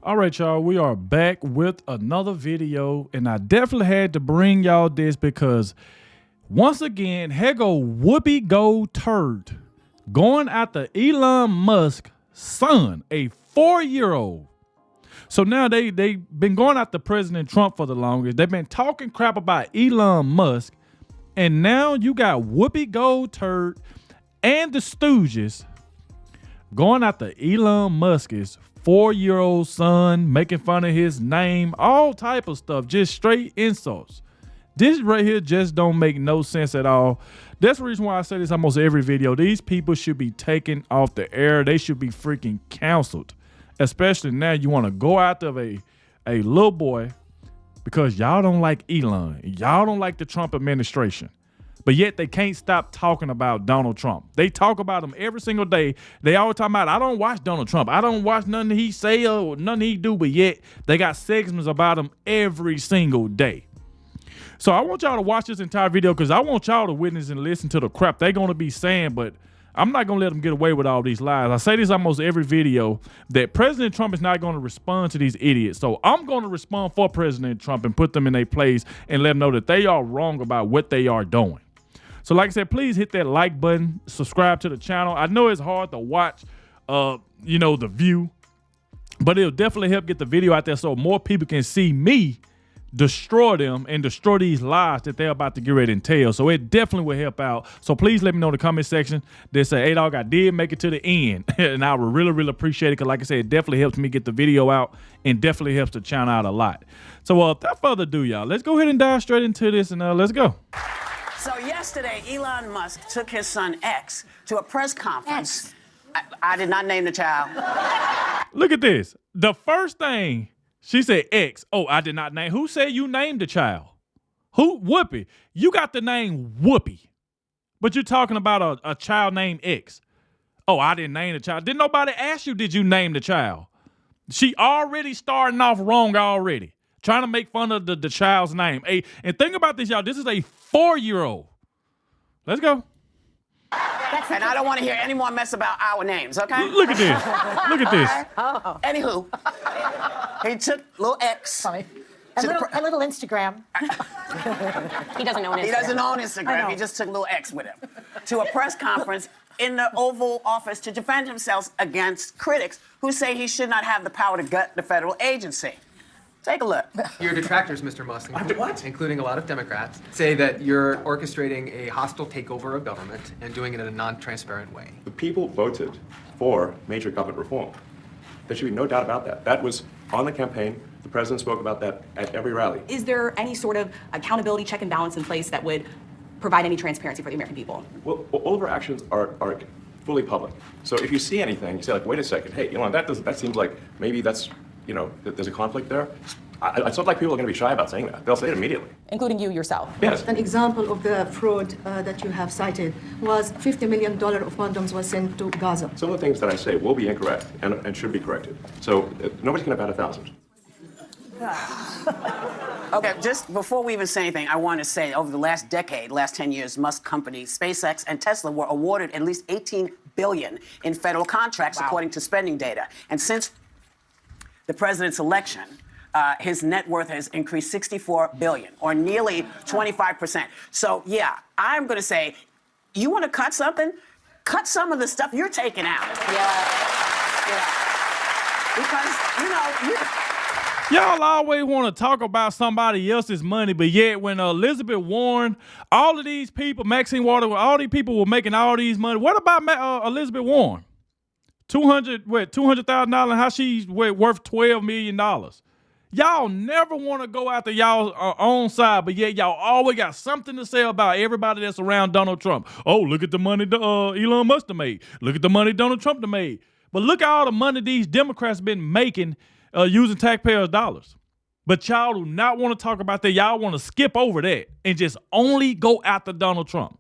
All right, y'all, we are back with another video, and I definitely had to bring y'all this because once again, here go Whoopi Gold Turd going after Elon Musk's son, a 4-year-old. So now they've been going after President Trump for the longest. They've been talking crap about Elon Musk, and now you got Whoopi Gold Turd and the Stooges going after Elon Musk's 4-year-old son, making fun of his name, all type of stuff, just straight insults. This right here just don't make no sense at all. That's the reason why I say this almost every video. These people should be taken off the air. They should be freaking canceled. Especially now you want to go after a little boy because y'all don't like Elon. Y'all don't like the Trump administration. But yet they can't stop talking about Donald Trump. They talk about him every single day. They always talking about, I don't watch Donald Trump. I don't watch nothing he say or nothing he do. But yet they got segments about him every single day. So I want y'all to watch this entire video because I want y'all to witness and listen to the crap they're going to be saying. But I'm not going to let them get away with all these lies. I say this almost every video that President Trump is not going to respond to these idiots. So I'm going to respond for President Trump and put them in their place and let them know that they are wrong about what they are doing. So like I said, please hit that like button, subscribe to the channel. I know it's hard to watch, the view, but it'll definitely help get the video out there so more people can see me destroy them and destroy these lies that they're about to get ready and tell. So it definitely will help out. So please let me know in the comment section that say, Adogg, I did make it to the end. And I would really, really appreciate it because like I said, it definitely helps me get the video out and definitely helps the channel out a lot. So without further ado, y'all, let's go ahead and dive straight into this and let's go. So yesterday, Elon Musk took his son X to a press conference. I did not name the child. Look at this. The first thing she said, X. Oh, I did not name. Who said you named the child? Who? Whoopi. You got the name Whoopi, but you're talking about a child named X. Oh, I didn't name the child. Didn't nobody ask you, did you name the child? She already starting off wrong already. Trying to make fun of the child's name. And think about this, y'all. This is a 4-year-old. Let's go. And I don't want to hear any more mess about our names, okay? Look at this. Look at this. Oh. Anywho, he took little X. A little Instagram. He doesn't own Instagram. He doesn't own Instagram. He just took little X with him to a press conference in the Oval Office to defend himself against critics who say he should not have the power to gut the federal agency. Take a look. Your detractors, Mr. Musk, including a lot of Democrats, say that you're orchestrating a hostile takeover of government and doing it in a non-transparent way. The people voted for major government reform. There should be no doubt about that. That was on the campaign. The president spoke about that at every rally. Is there any sort of accountability check and balance in place that would provide any transparency for the American people? Well, all of our actions are fully public. So if you see anything, you say, like, wait a second, hey, Elon, that seems like maybe that's, there's a conflict there. It's not like people are going to be shy about saying that. They'll say it immediately. Including you yourself? Yes. An example of the fraud that you have cited was $50 million of condoms was sent to Gaza. Some of the things that I say will be incorrect and should be corrected. So nobody's going to bat 1,000. Okay, just before we even say anything, I want to say over the last decade, last 10 years, Musk companies, SpaceX and Tesla were awarded at least $18 billion in federal contracts, according to spending data. And since the president's election, his net worth has increased $64 billion, or nearly 25%. So, yeah, I'm going to say, you want to cut something? Cut some of the stuff you're taking out. Yeah. Because, Y'all always want to talk about somebody else's money, but yet when Elizabeth Warren, all of these people, Maxine Waters, all these people were making all these money. What about Elizabeth Warren? $200,000, how she's worth $12 million. Y'all never want to go after y'all's own side, but yet y'all always got something to say about everybody that's around Donald Trump. Oh, look at the money Elon Musk made. Look at the money Donald Trump made. But look at all the money these Democrats been making using taxpayers' dollars. But y'all do not want to talk about that. Y'all want to skip over that and just only go after Donald Trump.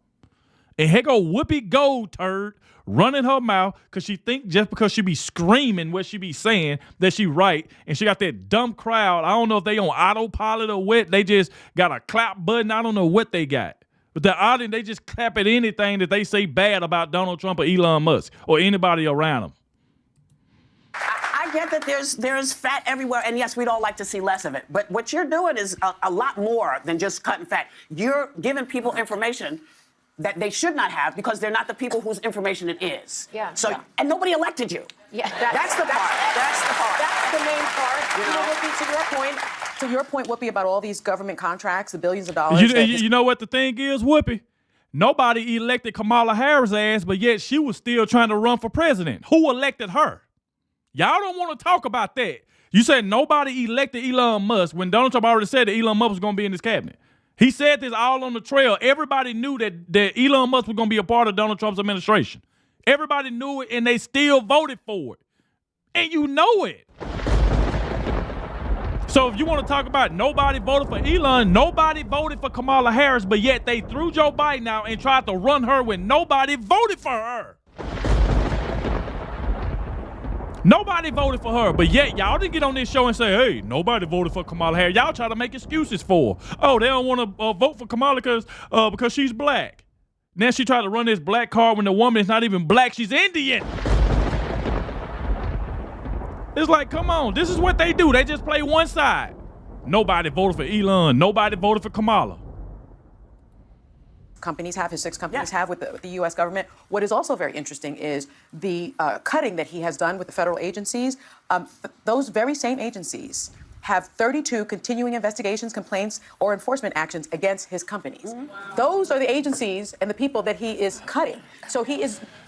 And here go Whoopi Gold Turd running her mouth because she think just because she be screaming what she be saying that she right, and she got that dumb crowd. I don't know if they on autopilot or what. They just got a clap button. I don't know what they got. But the audience, they just clap at anything that they say bad about Donald Trump or Elon Musk or anybody around them. I get that there's fat everywhere, and yes, we'd all like to see less of it. But what you're doing is a lot more than just cutting fat. You're giving people information that they should not have because they're not the people whose information it is. Yeah. So, and nobody elected you. Yeah. That's the part. That's the part. That's the main part. You know, Whoopi, to your point, Whoopi, about all these government contracts, the billions of dollars. You know what the thing is, Whoopi? Nobody elected Kamala Harris' ass, but yet she was still trying to run for president. Who elected her? Y'all don't want to talk about that. You said nobody elected Elon Musk when Donald Trump already said that Elon Musk was going to be in his cabinet. He said this all on the trail. Everybody knew that Elon Musk was going to be a part of Donald Trump's administration. Everybody knew it, and they still voted for it. And you know it. So if you want to talk about nobody voted for Elon, nobody voted for Kamala Harris, but yet they threw Joe Biden out and tried to run her when nobody voted for her. Nobody voted for her, but yet y'all didn't get on this show and say, hey, nobody voted for Kamala Harris. Y'all try to make excuses for her. Oh, they don't want to vote for Kamala because she's black. Then she tried to run this black card when the woman is not even black. She's Indian. It's like, come on. This is what they do. They just play one side. Nobody voted for Elon. Nobody voted for Kamala. Companies have, his 6 companies have with the U.S. government. What is also very interesting is the cutting that he has done with the federal agencies. Those very same agencies have 32 continuing investigations, complaints, or enforcement actions against his companies. Mm-hmm. Those are the agencies and the people that he is cutting. So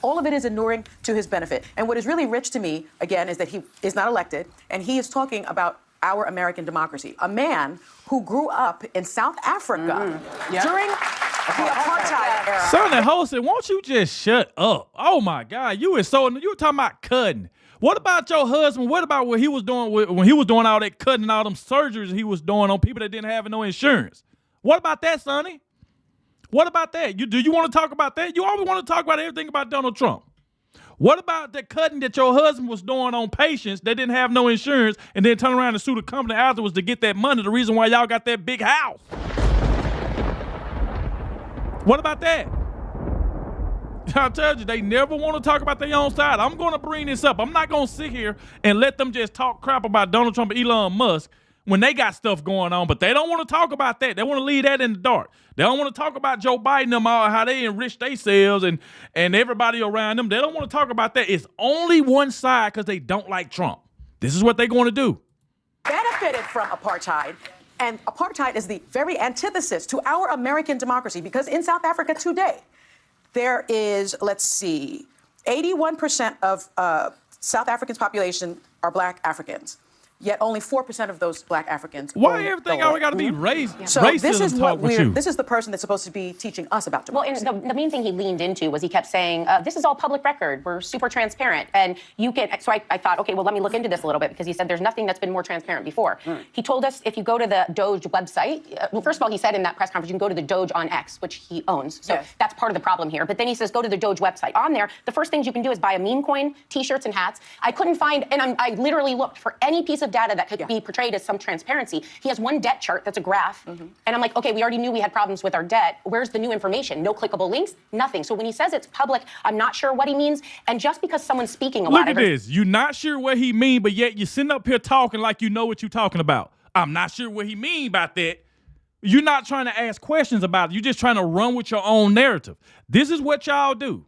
all of it is inuring to his benefit. And what is really rich to me, again, is that he is not elected, and he is talking about our American democracy. A man who grew up in South Africa during the apartheid era. Sonny Holston, won't you just shut up? Oh my God, you were talking about cutting. What about your husband? What about what he was doing when he was doing all that cutting, all them surgeries he was doing on people that didn't have no insurance? What about that, Sonny? What about that? Do you want to talk about that? You always want to talk about everything about Donald Trump. What about the cutting that your husband was doing on patients that didn't have no insurance and then turn around and sue the company afterwards to get that money, the reason why y'all got that big house? What about that? I tell you, they never want to talk about their own side. I'm going to bring this up. I'm not going to sit here and let them just talk crap about Donald Trump and Elon Musk when they got stuff going on, but they don't want to talk about that. They want to leave that in the dark. They don't want to talk about Joe Biden and them, how they enrich themselves and everybody around them. They don't want to talk about that. It's only one side because they don't like Trump. This is what they're going to do. Benefited from apartheid. And apartheid is the very antithesis to our American democracy, because in South Africa today, there is, 81% of South Africans' population are black Africans. Yet only 4% of those black Africans. Why everything always got to be racism? So this is what this is the person that's supposed to be teaching us about democracy. Well, and the main thing he leaned into was he kept saying, this is all public record. We're super transparent. And you can, so I thought, okay, well, let me look into this a little bit, because he said there's nothing that's been more transparent before. He told us if you go to the Doge website, well, first of all, he said in that press conference, you can go to the Doge on X, which he owns. So that's part of the problem here. But then he says, go to the Doge website. On there, the first things you can do is buy a meme coin, T-shirts and hats. I couldn't find, and I literally looked for any piece of data that could be portrayed as some transparency. He has one debt chart that's a graph. And I'm like, okay, we already knew we had problems with our debt. Where's the new information? No clickable links, nothing. So when he says it's public, I'm not sure what he means. And just because someone's speaking a lot. Look at this. You're not sure what he mean, but yet you're sitting up here talking like you know what you're talking about. I'm not sure what he mean about that. You're not trying to ask questions about it. You're just trying to run with your own narrative. This is what y'all do.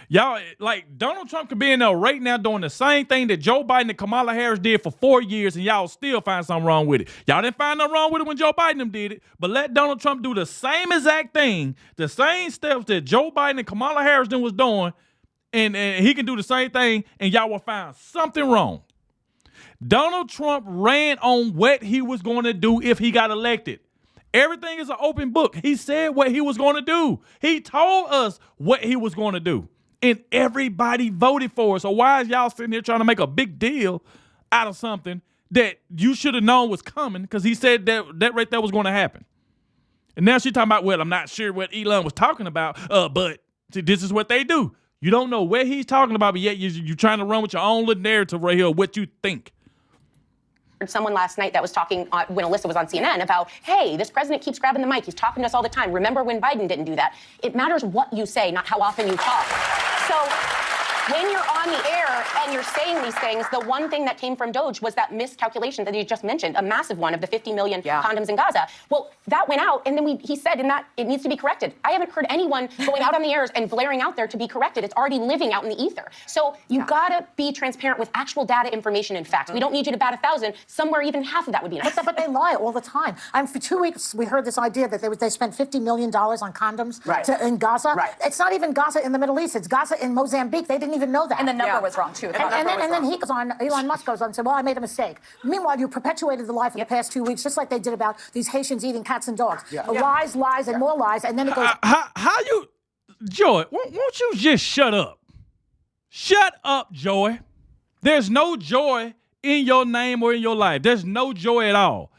Y'all, like, Donald Trump could be in there right now doing the same thing that Joe Biden and Kamala Harris did for 4 years, and y'all still find something wrong with it. Y'all didn't find nothing wrong with it when Joe Biden them did it, but let Donald Trump do the same exact thing, the same steps that Joe Biden and Kamala Harris then was doing, and he can do the same thing, and y'all will find something wrong. Donald Trump ran on what he was going to do if he got elected. Everything is an open book. He said what he was going to do. He told us what he was going to do. And everybody voted for it. So why is y'all sitting here trying to make a big deal out of something that you should have known was coming, because he said that right there was going to happen? And now she's talking about, well, I'm not sure what Elon was talking about, but see, this is what they do. You don't know what he's talking about, but yet you're trying to run with your own little narrative right here of what you think. Someone last night that was talking when Alyssa was on CNN about, hey, this president keeps grabbing the mic. He's talking to us all the time. Remember when Biden didn't do that? It matters what you say, not how often you talk. So when you're on the air and you're saying these things, the one thing that came from Doge was that miscalculation that you just mentioned, a massive one of the 50 million condoms in Gaza. Well, that went out, and then he said in that it needs to be corrected. I haven't heard anyone going out on the airs and blaring out there to be corrected. It's already living out in the ether. So you gotta be transparent with actual data, information, and facts. We don't need you to bat 1,000. Somewhere even half of that would be nice. But they lie all the time. For 2 weeks, we heard this idea that they spent $50 million on condoms in Gaza. Right. It's not even Gaza in the Middle East. It's Gaza in Mozambique. They didn't even know that. And the number was wrong, too. And then he goes on, Elon Musk goes on and said, well, I made a mistake. Meanwhile, you perpetuated the lie for the past 2 weeks, just like they did about these Haitians eating cats and dogs. Lies, lies, and more lies, and then it goes... How you... Joy, won't you just shut up? Shut up, Joy. There's no joy in your name or in your life. There's no joy at all.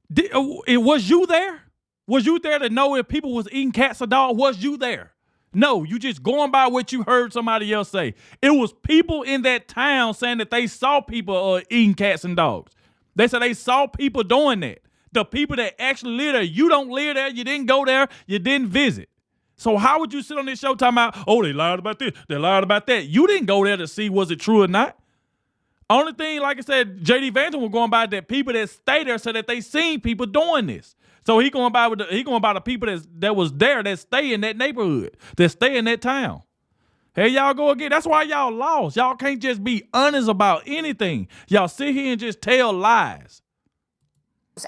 Was you there? Was you there to know if people was eating cats or dogs? Was you there? No, you just going by what you heard somebody else say. It was people in that town saying that they saw people eating cats and dogs. They said they saw people doing that. The people that actually live there. You don't live there. You didn't go there. You didn't visit. So how would you sit on this show talking about, oh, they lied about this, they lied about that? You didn't go there to see was it true or not. Only thing, like I said, J.D. Vance was going by that people that stay there said that they seen people doing this. So he going by the people that was there, that stay in that neighborhood, that stay in that town. Here y'all go again. That's why y'all lost. Y'all can't just be honest about anything. Y'all sit here and just tell lies.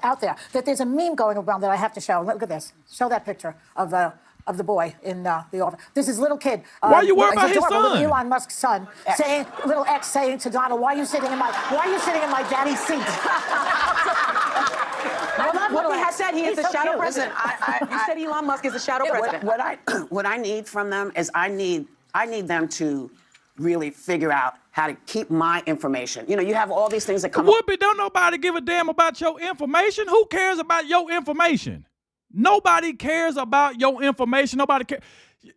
Out there that there's a meme going around that I have to show. Look at this. Show that picture of the boy in the office. This is little kid. Why you worried about his son? Elon Musk's son, saying, little X saying to Donald, why are you sitting in my daddy's seat? What he has said, he is the shadow cute. president. You said Elon Musk is the shadow president. What I need from them is I need them to really figure out how to keep my information. You know, you have all these things that come up. Whoopi, don't nobody give a damn about your information. Who cares about your information? Nobody cares about your information. Nobody cares.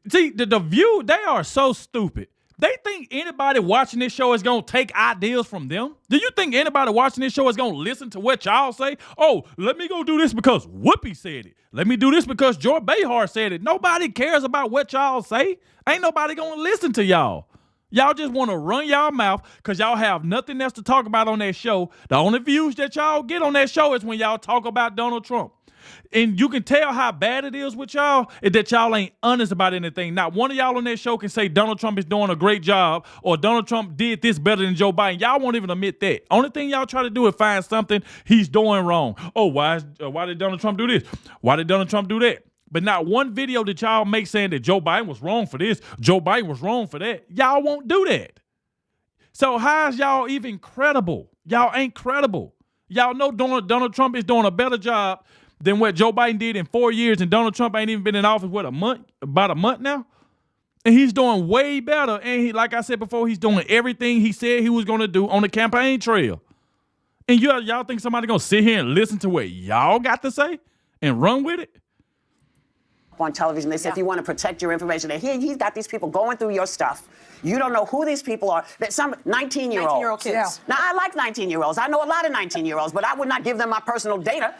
See, the View, they are so stupid. They think anybody watching this show is going to take ideas from them? Do you think anybody watching this show is going to listen to what y'all say? Oh, let me go do this because Whoopi said it. Let me do this because Joy Behar said it. Nobody cares about what y'all say. Ain't nobody going to listen to y'all. Y'all just want to run y'all mouth because y'all have nothing else to talk about on that show. The only views that y'all get on that show is when y'all talk about Donald Trump. And you can tell how bad it is with y'all is that y'all ain't honest about anything. Not one of y'all on that show can say Donald Trump is doing a great job or Donald Trump did this better than Joe Biden. Y'all won't even admit that. Only thing y'all try to do is find something he's doing wrong. Oh, why did Donald Trump do this? Why did Donald Trump do that? But not one video that y'all make saying that Joe Biden was wrong for this, Joe Biden was wrong for that. Y'all won't do that. So how is y'all even credible? Y'all ain't credible. Y'all know Donald Trump is doing a better job than what Joe Biden did in 4 years, and Donald Trump ain't even been in office, about a month now? And he's doing way better. And he, like I said before, he's doing everything he said he was going to do on the campaign trail. And y'all think somebody going to sit here and listen to what y'all got to say and run with it? On television, they say if you want to protect your information, and he's got these people going through your stuff. You don't know who these people are. That some 19-year-olds. 19-year-old kids. Yeah. Now, I like 19-year-olds. I know a lot of 19-year-olds, but I would not give them my personal data.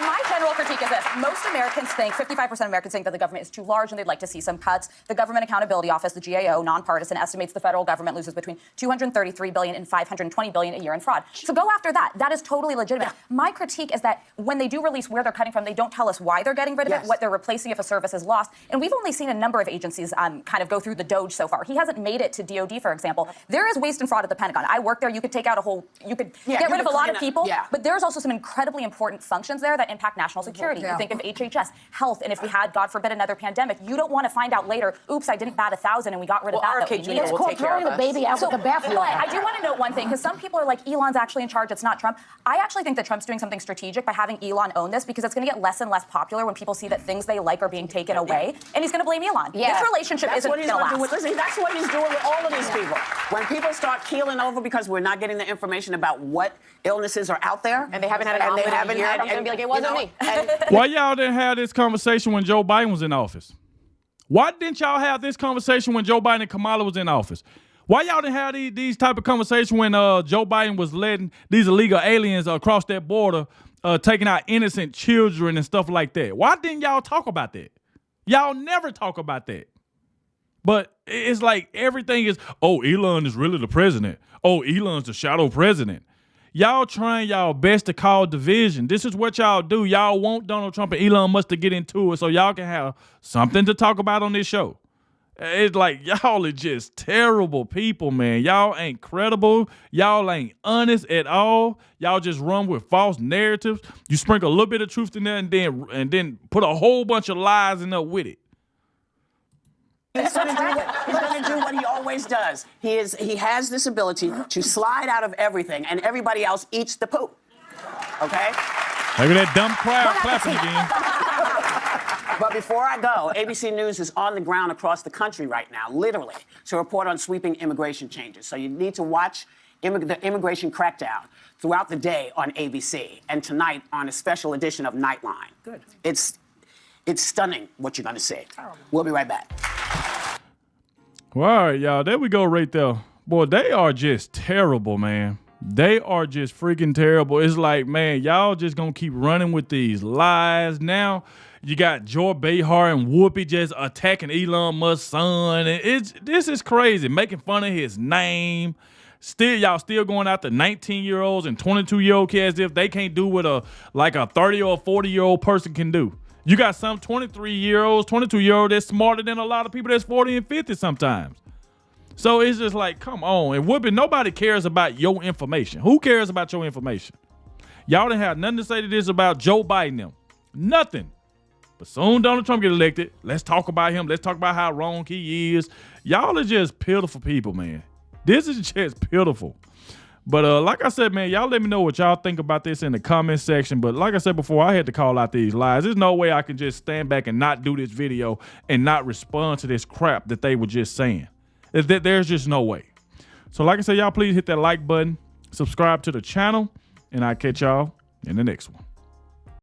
My general critique is this. Most Americans think, 55% of Americans think that the government is too large and they'd like to see some cuts. The Government Accountability Office, the GAO, nonpartisan, estimates the federal government loses between $233 billion and $520 billion a year in fraud. So go after that. That is totally legitimate. Yeah. My critique is that when they do release where they're cutting from, they don't tell us why they're getting rid of it, what they're replacing if a service is lost. And we've only seen a number of agencies kind of go through the Doge so far. He hasn't made it to DOD, for example. There is waste and fraud at the Pentagon. I work there. You could take out you could get rid of a lot of people, but there's also some incredibly important functions there that impact national security. You think of HHS, health, and if we had, God forbid, another pandemic, you don't want to find out later, oops, I didn't bat 1,000 and we got rid of that. It's called throwing the baby out with the bathwater. But I do want to note one thing, because some people are like, Elon's actually in charge, it's not Trump. I actually think that Trump's doing something strategic by having Elon own this, because it's going to get less and less popular when people see that things they like are being taken away, and he's going to blame Elon. This relationship isn't going to last. Listen, that's what he's doing with all of these people. When people start keeling over because we're not getting the information about what illnesses are out there, and they haven't had an omelet in a year, I'm going to be like, it wasn't me. Why y'all didn't have this conversation when Joe Biden was in office? Why didn't y'all have this conversation when Joe Biden and Kamala was in office? Why y'all didn't have these type of conversations when Joe Biden was letting these illegal aliens across that border, taking out innocent children and stuff like that? Why didn't y'all talk about that? Y'all never talk about that. But it's like everything is, oh, Elon is really the president. Oh, Elon's the shadow president. Y'all trying y'all best to cause division. This is what y'all do. Y'all want Donald Trump and Elon Musk to get into it so y'all can have something to talk about on this show. It's like y'all are just terrible people, man. Y'all ain't credible. Y'all ain't honest at all. Y'all just run with false narratives. You sprinkle a little bit of truth in there and then put a whole bunch of lies in there with it. He's going to do what he always does. He has this ability to slide out of everything, and everybody else eats the poop. Okay? Look at that dumb crowd clapping again. But before I go, ABC News is on the ground across the country right now, literally, to report on sweeping immigration changes. So you need to watch the immigration crackdown throughout the day on ABC, and tonight on a special edition of Nightline. Good. It's stunning what you're going to see. We'll be right back. Well, all right, y'all. There we go right there. Boy, they are just terrible, man. They are just freaking terrible. It's like, man, y'all just going to keep running with these lies. Now you got Joy Behar and Whoopi just attacking Elon Musk's son. And this is crazy, making fun of his name. Y'all still going after 19-year-olds and 22-year-old kids as if they can't do what a 30 or 40-year-old person can do. You got some 23-year-olds, 22-year-olds that's smarter than a lot of people that's 40 and 50 sometimes. So it's just like, come on. And Whoopi, nobody cares about your information. Who cares about your information? Y'all didn't have nothing to say to this about Joe Biden them. Nothing. But soon Donald Trump get elected, let's talk about him. Let's talk about how wrong he is. Y'all are just pitiful people, man. This is just pitiful. But like I said, man, y'all let me know what y'all think about this in the comment section. But like I said before, I had to call out these lies. There's no way I can just stand back and not do this video and not respond to this crap that they were just saying. There's just no way. So like I said, y'all please hit that like button, subscribe to the channel, and I'll catch y'all in the next one.